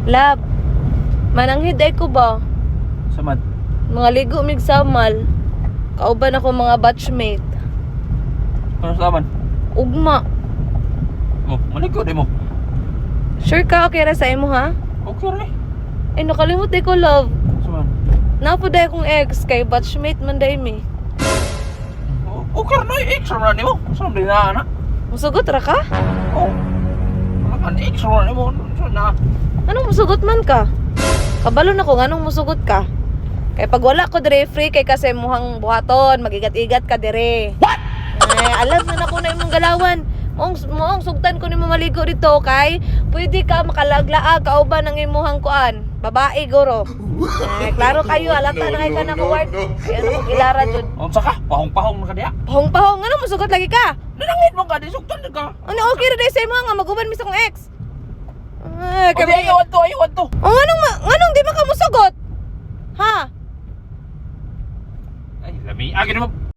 Lab, mananghid ay ko ba? Samad. Mga ligo mig samal. Kauban ako mga batchmate. Ano sa aman? Ugma. Oh, malikod mo. Sure ka okay ra sa imo ha? Okay rin. Ay nakalimot ay ko love. Samad. Napoday akong ex kay batchmate man day mi. Okay rin. Extra na mo. Saan din na anak? Musugot ra ka? Oh. Ano extra na mo? Saan na? Anong musugot man ka? Kabalo na ko nganong musugot ka? Kay pag wala ko dire free kay kasi muhang buhaton, magigat-igat ka dire. What? Alam na ako na imong galawan. Moong sugtan ko nimo maligo dito kay pwede ka makalaglaag kauban ng imuhang kuan. Babae guro. Klaro kayo alata na kay kana ko word. Kaya ano kong ilara jud. Unsa ka? Pahong-pahong na ka diya. Pahong-pahong ano musugot lagi ka? Nanangit mo ka, di sugtan ka. Ano okay ra day sa imo nga maguban mi sa kong ex. Kaya ayawan to. Oh, nganong di man ka musugot? Ha? Ay, lami. Agin mo.